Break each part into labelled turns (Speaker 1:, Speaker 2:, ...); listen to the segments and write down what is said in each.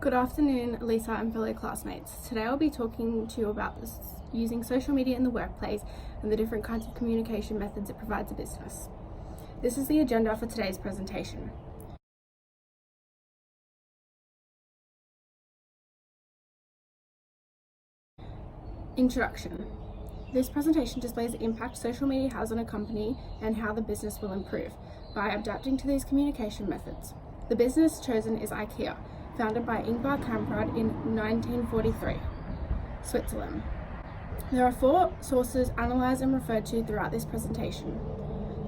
Speaker 1: Good afternoon, Lisa and fellow classmates. Today I'll be talking to you about using social media in the workplace and the different kinds of communication methods it provides a business. This is the agenda for today's presentation. Introduction. This presentation displays the impact social media has on a company and how the business will improve by adapting to these communication methods. The business chosen is IKEA, founded by Ingvar Kamprad in 1943, Switzerland. There are 4 sources analysed and referred to throughout this presentation.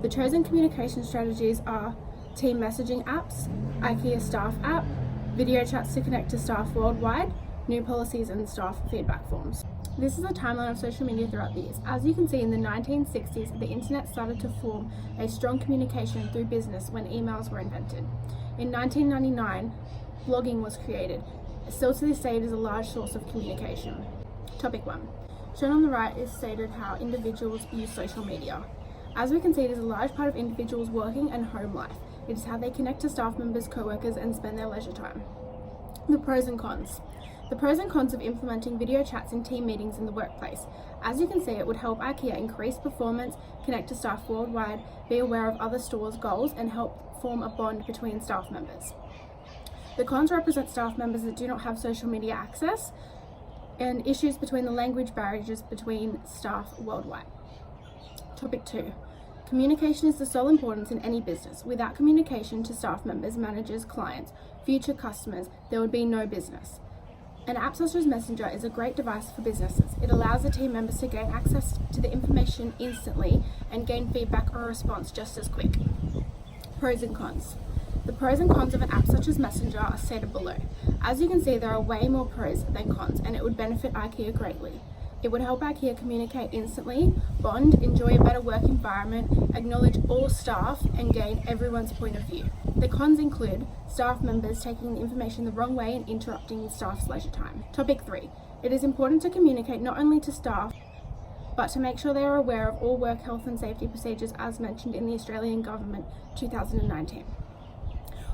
Speaker 1: The chosen communication strategies are team messaging apps, IKEA staff app, video chats to connect to staff worldwide, new policies and staff feedback forms. This is a timeline of social media throughout the years. As you can see, in the 1960s, the internet started to form a strong communication through business when emails were invented. In 1999, blogging was created. Still to this day, it is a large source of communication. Topic 1. Shown on the right is stated how individuals use social media. As we can see, it is a large part of individuals' working and home life. It is how they connect to staff members, co-workers, and spend their leisure time. The pros and cons. The pros and cons of implementing video chats in team meetings in the workplace. As you can see, it would help IKEA increase performance, connect to staff worldwide, be aware of other stores' goals, and help form a bond between staff members. The cons represent staff members that do not have social media access and issues between the language barriers between staff worldwide. Topic 2. Communication is the sole importance in any business. Without communication to staff members, managers, clients, future customers, there would be no business. An app such as Messenger is a great device for businesses. It allows the team members to gain access to the information instantly and gain feedback or response just as quick. Pros and cons. The pros and cons of an app such as Messenger are stated below. As you can see, there are way more pros than cons, and it would benefit IKEA greatly. It would help IKEA communicate instantly, bond, enjoy a better work environment, acknowledge all staff, and gain everyone's point of view. The cons include staff members taking the information the wrong way and interrupting staff's leisure time. Topic 3. It is important to communicate not only to staff, but to make sure they are aware of all work health and safety procedures as mentioned in the Australian Government 2019.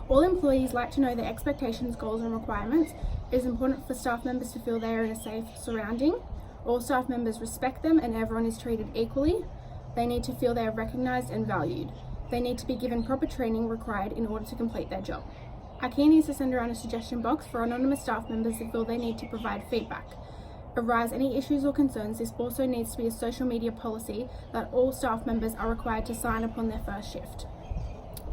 Speaker 1: All employees like to know their expectations, goals and requirements. It is important for staff members to feel they are in a safe surrounding. All staff members respect them and everyone is treated equally. They need to feel they are recognised and valued. They need to be given proper training required in order to complete their job. IKEA needs to send around a suggestion box for anonymous staff members that feel they need to provide feedback. Arise any issues or concerns. This also needs to be a social media policy that all staff members are required to sign upon their first shift.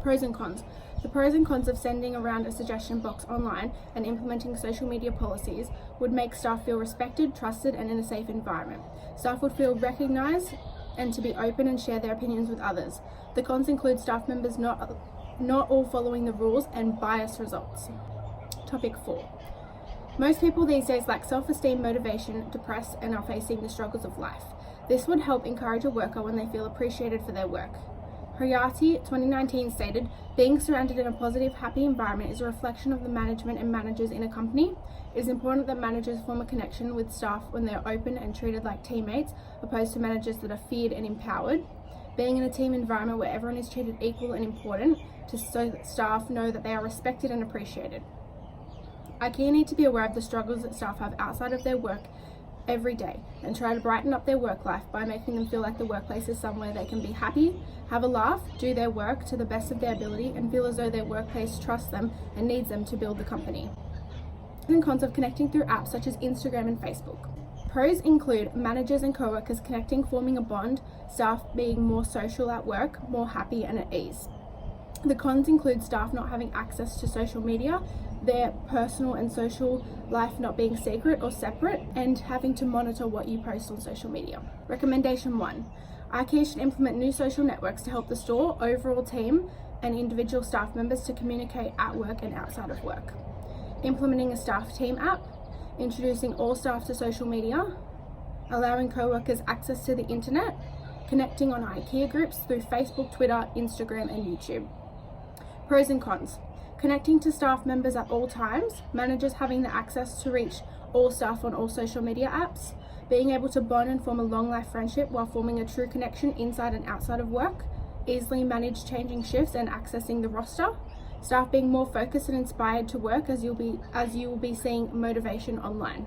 Speaker 1: Pros and cons. The pros and cons of sending around a suggestion box online and implementing social media policies would make staff feel respected, trusted, and in a safe environment. Staff would feel recognised and to be open and share their opinions with others. The cons include staff members not all following the rules and biased results. Topic 4. Most people these days lack self-esteem, motivation, depressed, and are facing the struggles of life. This would help encourage a worker when they feel appreciated for their work. Hayati 2019 stated, being surrounded in a positive, happy environment is a reflection of the management and managers in a company. It is important that managers form a connection with staff when they are open and treated like teammates, opposed to managers that are feared and empowered. Being in a team environment where everyone is treated equal and important, so that staff know that they are respected and appreciated. IKEA need to be aware of the struggles that staff have outside of their work every day and try to brighten up their work life by making them feel like the workplace is somewhere they can be happy, have a laugh, do their work to the best of their ability, and feel as though their workplace trusts them and needs them to build the company. And cons of connecting through apps such as Instagram and Facebook. Pros include managers and co-workers connecting, forming a bond, staff being more social at work, more happy and at ease. The cons include staff not having access to social media, their personal and social life not being secret or separate, and having to monitor what you post on social media. Recommendation 1. IKEA should implement new social networks to help the store, overall team, and individual staff members to communicate at work and outside of work. Implementing a staff team app, introducing all staff to social media, allowing co-workers access to the internet, connecting on IKEA groups through Facebook, Twitter, Instagram, and YouTube. Pros and cons. Connecting to staff members at all times, managers having the access to reach all staff on all social media apps, being able to bond and form a long life friendship while forming a true connection inside and outside of work, easily manage changing shifts and accessing the roster, Staff being more focused and inspired to work as you will be seeing motivation online.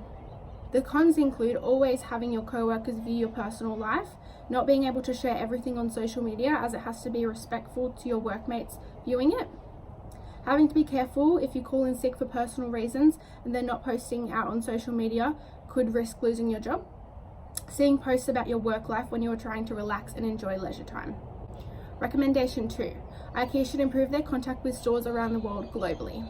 Speaker 1: The cons include always having your co-workers view your personal life, not being able to share everything on social media as it has to be respectful to your workmates viewing it, having to be careful if you call in sick for personal reasons and then not posting out on social media could risk losing your job, seeing posts about your work life when you are trying to relax and enjoy leisure time. Recommendation 2. IKEA should improve their contact with stores around the world globally.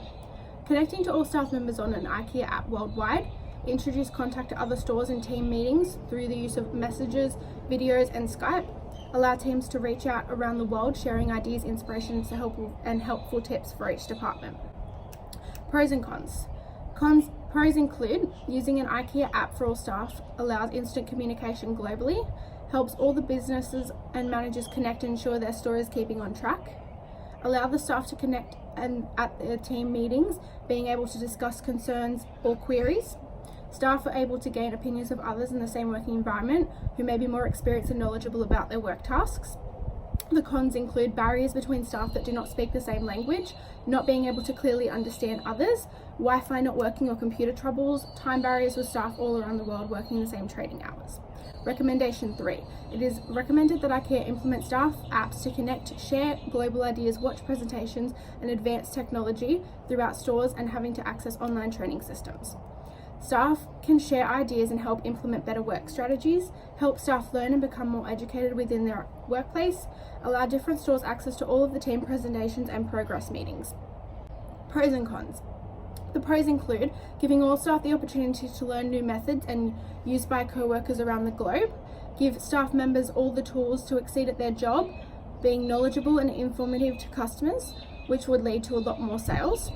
Speaker 1: Connecting to all staff members on an IKEA app worldwide, introduce contact to other stores and team meetings through the use of messages, videos and Skype. Allow teams to reach out around the world, sharing ideas, inspirations and helpful tips for each department. Pros and cons. Pros include using an IKEA app for all staff allows instant communication globally, helps all the businesses and managers connect and ensure their store is keeping on track. Allow the staff to connect and at their team meetings, being able to discuss concerns or queries. Staff are able to gain opinions of others in the same working environment who may be more experienced and knowledgeable about their work tasks. The cons include barriers between staff that do not speak the same language, not being able to clearly understand others, Wi-Fi not working or computer troubles, time barriers with staff all around the world working the same trading hours. Recommendation 3. It is recommended that IKEA implement staff apps to connect, share global ideas, watch presentations and advance technology throughout stores and having to access online training systems. Staff can share ideas and help implement better work strategies, help staff learn and become more educated within their workplace, allow different stores access to all of the team presentations and progress meetings. Pros and cons. The pros include giving all staff the opportunity to learn new methods and used by co-workers around the globe, give staff members all the tools to exceed at their job, being knowledgeable and informative to customers, which would lead to a lot more sales.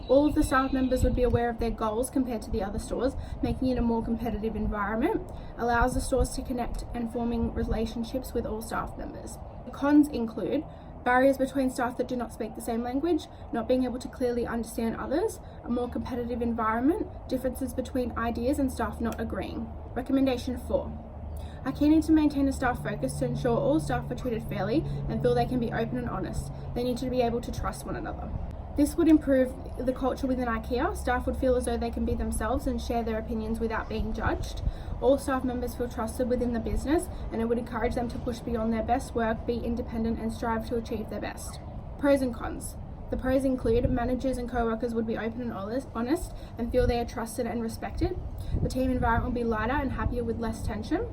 Speaker 1: All of the staff members would be aware of their goals compared to the other stores, making it a more competitive environment, allows the stores to connect and forming relationships with all staff members. The cons include barriers between staff that do not speak the same language, not being able to clearly understand others, a more competitive environment, differences between ideas and staff not agreeing. Recommendation 4. IKEA need to maintain a staff focus to ensure all staff are treated fairly and feel they can be open and honest. They need to be able to trust one another. This would improve the culture within IKEA. Staff would feel as though they can be themselves and share their opinions without being judged. All staff members feel trusted within the business and it would encourage them to push beyond their best work, be independent and strive to achieve their best. Pros and cons. The pros include managers and co-workers would be open and honest and feel they are trusted and respected. The team environment would be lighter and happier with less tension.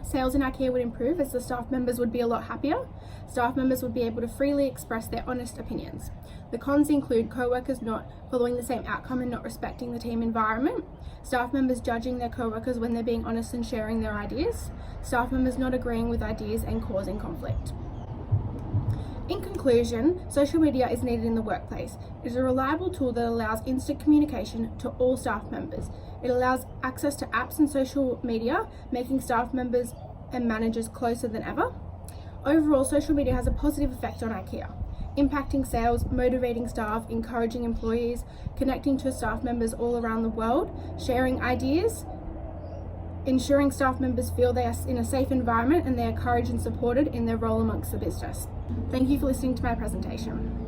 Speaker 1: Sales in IKEA would improve as the staff members would be a lot happier. Staff members would be able to freely express their honest opinions. The cons include co-workers not following the same outcome and not respecting the team environment. Staff members judging their co-workers when they're being honest and sharing their ideas. Staff members not agreeing with ideas and causing conflict. In conclusion, social media is needed in the workplace. It is a reliable tool that allows instant communication to all staff members. It allows access to apps and social media, making staff members and managers closer than ever. Overall, social media has a positive effect on IKEA, impacting sales, motivating staff, encouraging employees, connecting to staff members all around the world, sharing ideas, ensuring staff members feel they are in a safe environment and they are encouraged and supported in their role amongst the business. Thank you for listening to my presentation.